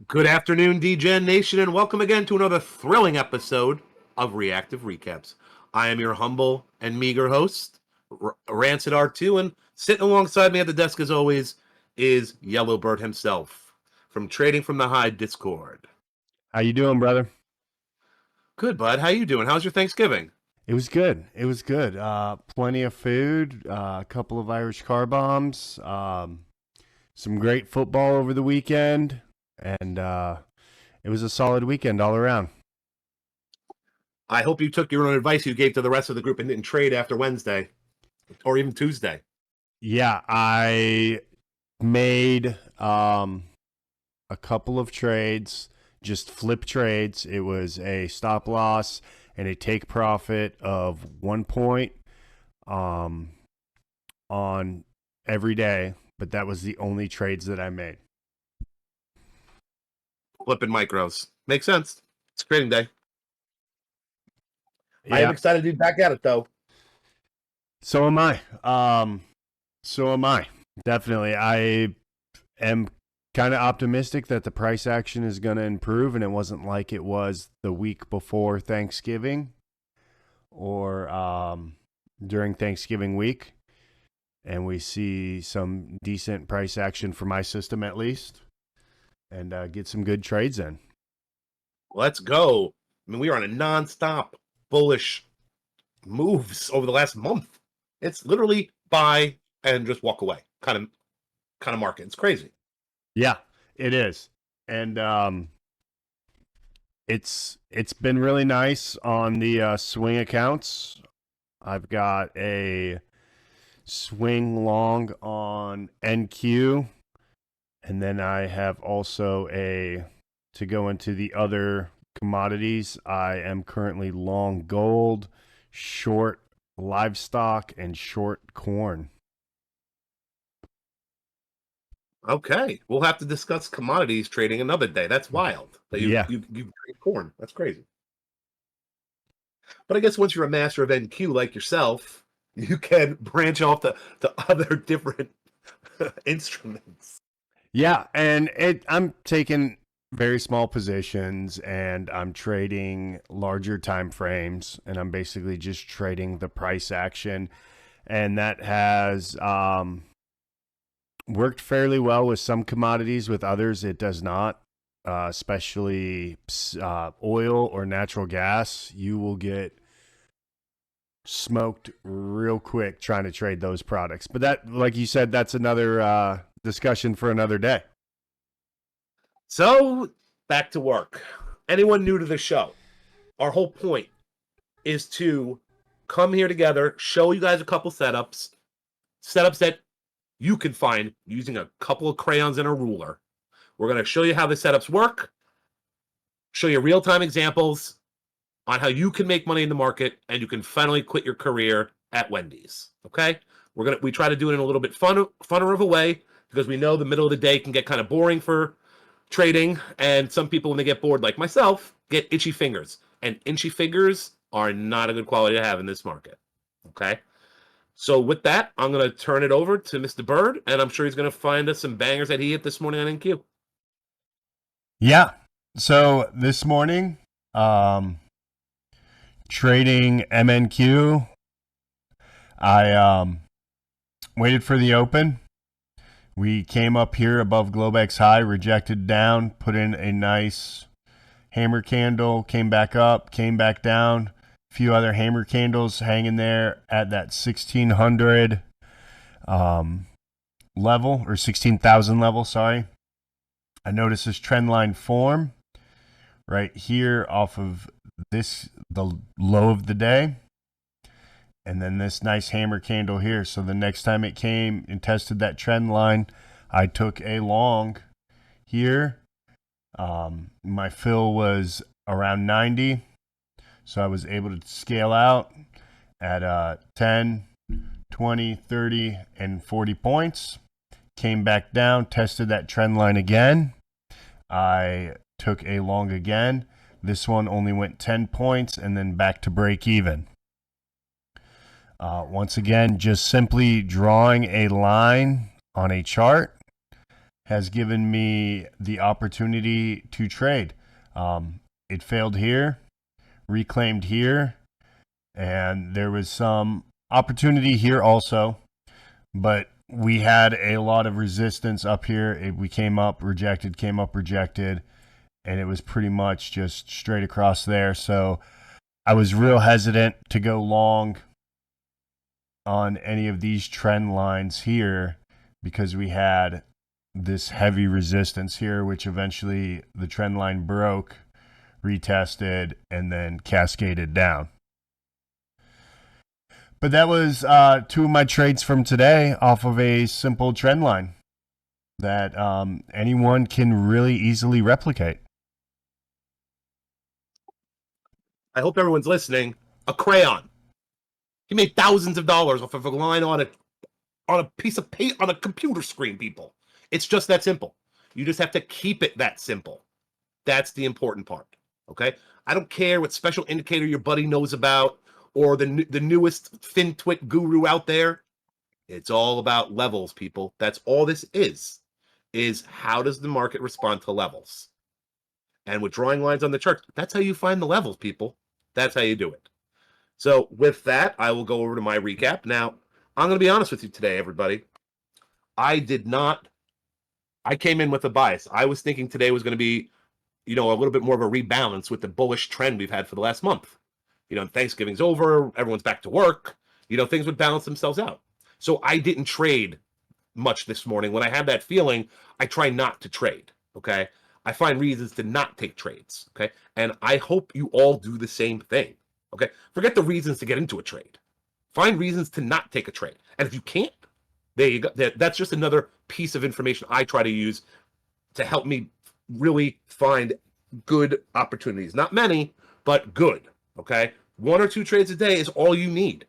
Good afternoon, DGen Nation, and welcome again to another thrilling episode of Reactive Recaps. I am your humble and meager host, Rancid R2, and sitting alongside me at the desk, as always, is Yellowbird himself from Trading from the High Discord. How you doing, brother? Good, bud. How you doing? How's your Thanksgiving? It was good. It was good. Plenty of food, a couple of Irish car bombs, some great football over the weekend, and it was a solid weekend all around. I hope you took your own advice you gave to the rest of the group and didn't trade after Wednesday or even Tuesday. Yeah, I made a couple of trades, just flip trades. It was a stop loss and a take profit of 1 point on every day, but that was the only trades that I made. Flipping micros. Makes sense. It's trading day. Yeah. I am excited to be back at it, though. So am I. Definitely. I am kind of optimistic that the price action is going to improve, and it wasn't like it was the week before Thanksgiving or during Thanksgiving week. And we see some decent price action for my system at least, and get some good trades in. Let's go. I mean, we are on a non-stop bullish moves over the last month. It's literally buy and just walk away kind of market. It's crazy. Yeah, it is. And it's been really nice on the swing accounts. I've got a swing long on NQ, and then I have also to go into the other commodities. I am currently long gold, short livestock, and short corn. Okay, we'll have to discuss commodities trading another day. That's wild. That you trade corn. That's crazy. But I guess once you're a master of NQ like yourself, you can branch off to other different instruments. Yeah, and I'm taking very small positions, and I'm trading larger time frames, and I'm basically just trading the price action, and that has worked fairly well with some commodities. With others, it does not. Especially oil or natural gas, you will get smoked real quick trying to trade those products. But that, like you said, that's another discussion for another day. So back to work. Anyone new to the show, our whole point is to come here together, show you guys a couple setups that you can find using a couple of crayons and a ruler. We're going to show you how the setups work, show you real-time examples on how you can make money in the market, and you can finally quit your career at Wendy's. Okay? We try to do it in a little bit funner of a way, because we know the middle of the day can get kind of boring for trading, and some people, when they get bored, like myself, get itchy fingers. And itchy fingers are not a good quality to have in this market. Okay? So with that, I'm going to turn it over to Mr. Bird, and I'm sure he's going to find us some bangers that he hit this morning on NQ. Yeah. So this morning, trading MNQ, I waited for the open. We came up here above Globex high, rejected down, put in a nice hammer candle, came back up, came back down. A few other hammer candles hanging there at that 1600 level, or 16,000 level, sorry. I noticed this trend line form right here off of the low of the day. And then this nice hammer candle here. So the next time it came and tested that trend line, I took a long here. My fill was around 90. So I was able to scale out at 10, 20, 30, and 40 points. Came back down, tested that trend line again. I took a long again. This one only went 10 points and then back to break even. Once again, just simply drawing a line on a chart has given me the opportunity to trade. It failed here, reclaimed here, and there was some opportunity here also, but we had a lot of resistance up here. We came up, rejected, came up, rejected, and it was pretty much just straight across there. So I was real hesitant to go long on any of these trend lines here because we had this heavy resistance here, which eventually the trend line broke, retested, and then cascaded down. But that was two of my trades from today off of a simple trend line that anyone can really easily replicate. I hope everyone's listening. A crayon. He made thousands of dollars off of a line on a piece of paper on a computer screen, people. It's just that simple. You just have to keep it that simple. That's the important part. Okay? I don't care what special indicator your buddy knows about or the newest FinTwit guru out there. It's all about levels, people. That's all this is how does the market respond to levels? And with drawing lines on the chart, that's how you find the levels, people. That's how you do it. So with that, I will go over to my recap. Now, I'm going to be honest with you today, everybody. I came in with a bias. I was thinking today was going to be, a little bit more of a rebalance with the bullish trend we've had for the last month. Thanksgiving's over, everyone's back to work, things would balance themselves out. So I didn't trade much this morning. When I had that feeling, I try not to trade, okay? I find reasons to not take trades, okay? And I hope you all do the same thing, okay? Forget the reasons to get into a trade. Find reasons to not take a trade. And if you can't, there you go. That's just another piece of information I try to use to help me really find good opportunities. Not many, but good, okay? 1 or 2 trades a day is all you need.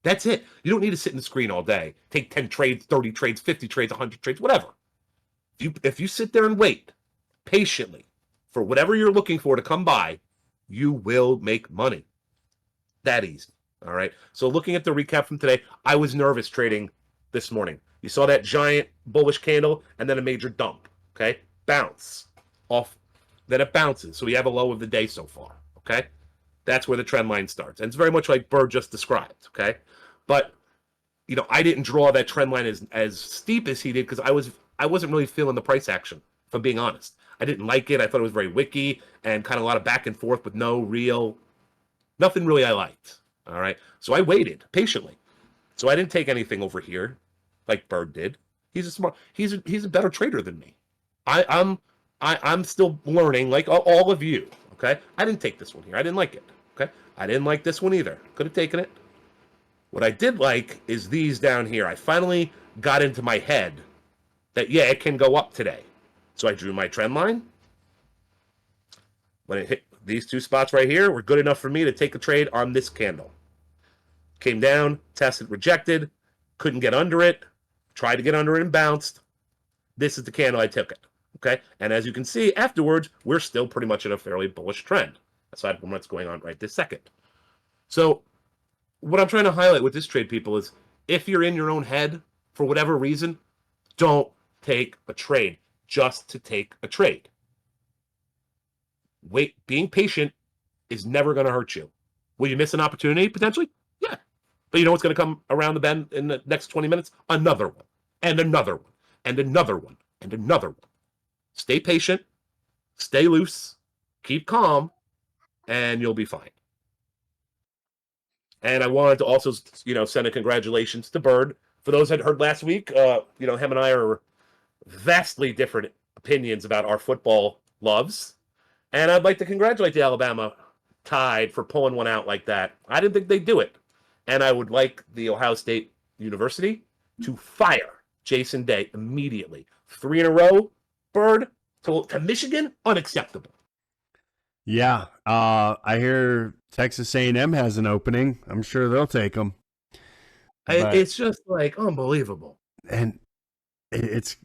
That's it. You don't need to sit in the screen all day. Take 10 trades, 30 trades, 50 trades, 100 trades, whatever. If you sit there and wait patiently for whatever you're looking for to come by, you will make money. That easy. All right. So looking at the recap from today, I was nervous trading this morning. You saw that giant bullish candle and then a major dump. Okay. Bounce off. Then it bounces. So we have a low of the day so far. Okay. That's where the trend line starts. And it's very much like Bird just described. Okay. But, I didn't draw that trend line as steep as he did because I wasn't really feeling the price action, if I'm being honest. I didn't like it. I thought it was very wicky and kind of a lot of back and forth with nothing really I liked. All right. So I waited patiently. So I didn't take anything over here like Bird did. He's a better trader than me. I'm still learning like all of you. Okay. I didn't take this one here. I didn't like it. Okay. I didn't like this one either. Could have taken it. What I did like is these down here. I finally got into my head that, yeah, it can go up today. So I drew my trend line. When it hit these 2 spots right here, were good enough for me to take a trade on this candle. Came down, tested, rejected, couldn't get under it, tried to get under it and bounced. This is the candle I took it. Okay? And as you can see, afterwards, we're still pretty much in a fairly bullish trend, aside from what's going on right this second. So what I'm trying to highlight with this trade, people, is if you're in your own head, for whatever reason, don't take a trade just to take a trade. Wait, being patient is never going to hurt you. Will you miss an opportunity, potentially? Yeah. But you know what's going to come around the bend in the next 20 minutes? Another one, and another one, and another one, and another one. Stay patient, stay loose, keep calm, and you'll be fine. And I wanted to also, send a congratulations to Bird. For those that heard last week, him and I are vastly different opinions about our football loves. And I'd like to congratulate the Alabama Tide for pulling one out like that. I didn't think they'd do it. And I would like the Ohio State University to fire Jason Day immediately. 3 in a row, Bird, to Michigan, unacceptable. Yeah, I hear Texas A&M has an opening. I'm sure they'll take them. It's just like unbelievable. And it's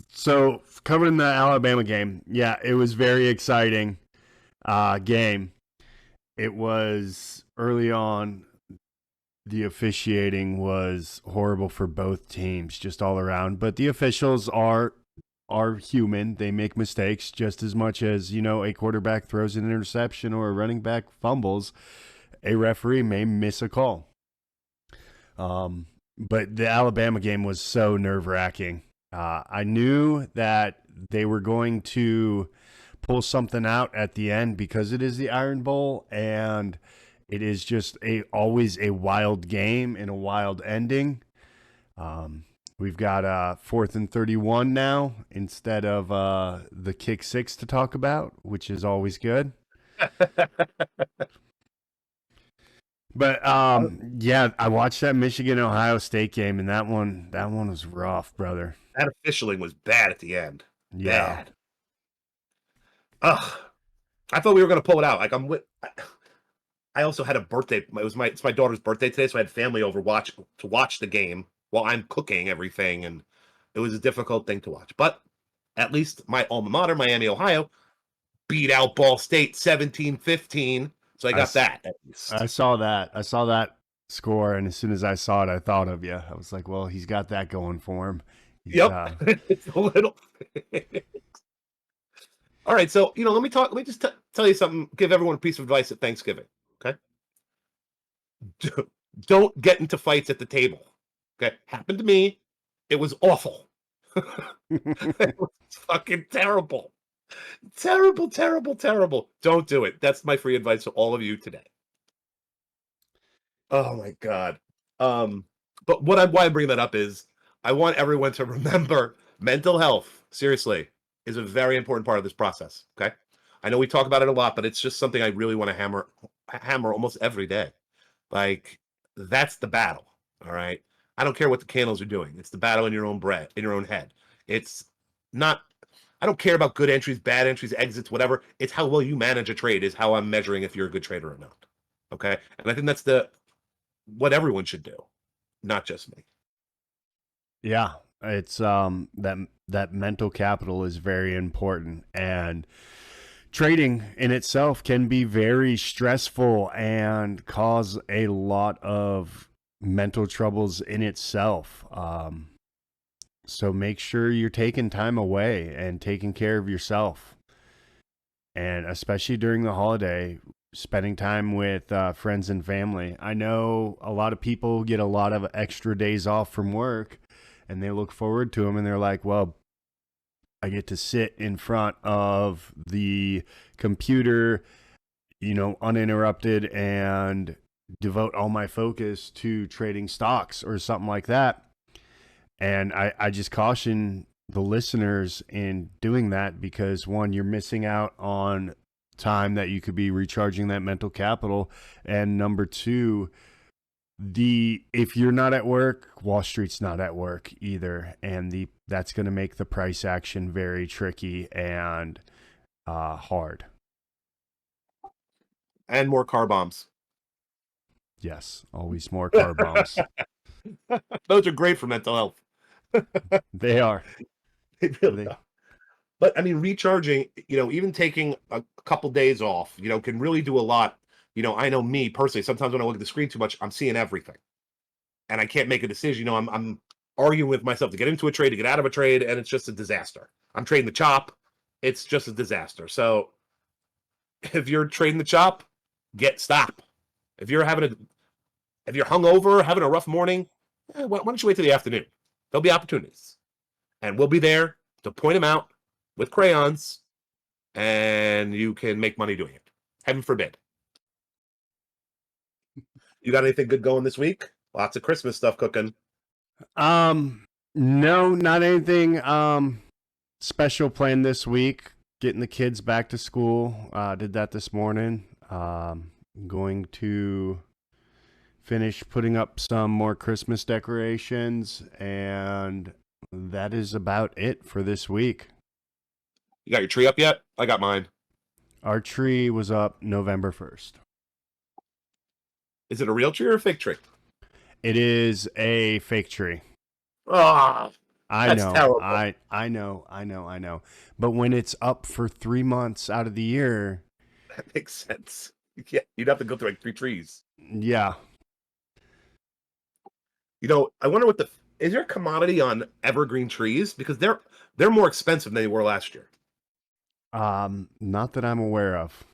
so covering the Alabama game. Yeah, it was very exciting game. It was early on. the officiating was horrible for both teams, just all around. But the officials are human. They make mistakes just as much as, a quarterback throws an interception or a running back fumbles. A referee may miss a call. But the Alabama game was so nerve-wracking. I knew that they were going to pull something out at the end because it is the Iron Bowl, and it is just always a wild game and a wild ending. We've got 4th and 31 now instead of the kick six to talk about, which is always good. But yeah, I watched that Michigan Ohio State game, and that one was rough, brother. That officialing was bad at the end. Yeah. Bad. Ugh. I thought we were gonna pull it out. Like I also had a birthday. It's my daughter's birthday today, so I had family over to watch the game while I'm cooking everything, and it was a difficult thing to watch. But at least my alma mater, Miami, Ohio, beat out Ball State 17-15. So I got that at least. I saw that score, and as soon as I saw it, I thought of you. I was like, well, he's got that going for him. Yep. It's a little. All right, so let me just tell you something. Give everyone a piece of advice at Thanksgiving. Okay. Don't get into fights at the table. Okay, happened to me. It was awful. It was fucking terrible. Terrible, terrible, terrible. Don't do it. That's my free advice to all of you today. Oh my God. But why I bring that up is I want everyone to remember mental health, seriously, is a very important part of this process. Okay. I know we talk about it a lot, but it's just something I really want to hammer almost every day. Like, that's the battle. All right. I don't care what the candles are doing. It's the battle in your own head. It's not, I don't care about good entries, bad entries, exits, whatever. It's how well you manage a trade is how I'm measuring if you're a good trader or not. Okay. And I think that's what everyone should do, not just me. Yeah. It's that mental capital is very important, and trading in itself can be very stressful and cause a lot of mental troubles in itself. So make sure you're taking time away and taking care of yourself. And especially during the holiday, spending time with friends and family. I know a lot of people get a lot of extra days off from work, and they look forward to them, and they're like, well, I get to sit in front of the computer, uninterrupted, and devote all my focus to trading stocks or something like that. And I just caution the listeners in doing that because, one, you're missing out on time that you could be recharging that mental capital. And number two, if you're not at work, Wall Street's not at work either, and that's going to make the price action very tricky and hard. And more car bombs. Yes, always more car bombs. Those are great for mental health. They are. They really are. But I mean, recharging, even taking a couple days off, can really do a lot. I know me personally, sometimes when I look at the screen too much, I'm seeing everything. And I can't make a decision. I'm arguing with myself to get into a trade, to get out of a trade, and it's just a disaster. I'm trading the chop. It's just a disaster. So if you're trading the chop, stop. If you're hungover, having a rough morning, why don't you wait till the afternoon? There'll be opportunities. And we'll be there to point them out with crayons, and you can make money doing it. Heaven forbid. You got anything good going this week? Lots of Christmas stuff cooking. No, not anything special planned this week. Getting the kids back to school. Did that this morning. Going to finish putting up some more Christmas decorations, and that is about it for this week. You got your tree up yet? I got mine. Our tree was up November 1st. Is it a real tree or a fake tree? It is a fake tree. Oh, I that's know. terrible. I know. But when it's up for 3 months out of the year, that makes sense. Yeah, you'd have to go through like 3 trees. Yeah. You know, I wonder what is there a commodity on evergreen trees, because they're more expensive than they were last year. Not that I'm aware of.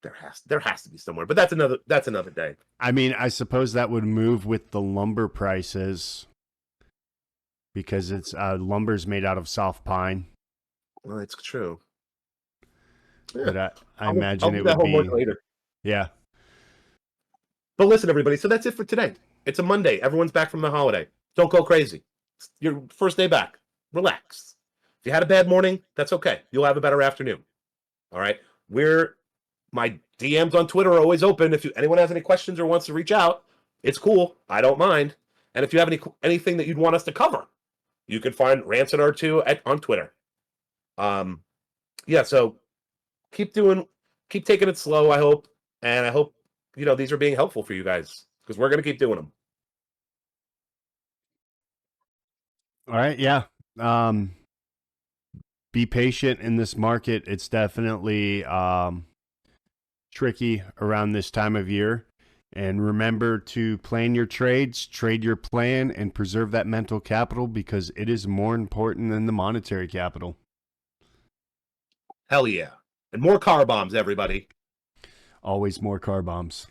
There has to be somewhere, but that's another day. I mean, I suppose that would move with the lumber prices because it's lumber's made out of soft pine. Well, it's true. Yeah. But I I'll imagine do it that would homework be later. yeah. But listen, everybody. So that's it for today. It's a Monday. Everyone's back from the holiday. Don't go crazy. It's your first day back. Relax. If you had a bad morning, that's okay. You'll have a better afternoon. All right. My DMs on Twitter are always open. If anyone has any questions or wants to reach out, it's cool. I don't mind. And if you have anything that you'd want us to cover, you can find Rancid2 on Twitter. Yeah. So keep taking it slow. I hope, and I hope these are being helpful for you guys, because we're gonna keep doing them. All right, yeah. Be patient in this market. It's definitely tricky around this time of year. And remember to plan your trades, trade your plan, and preserve that mental capital, because it is more important than the monetary capital. Hell yeah. And more car bombs, everybody. Always more car bombs.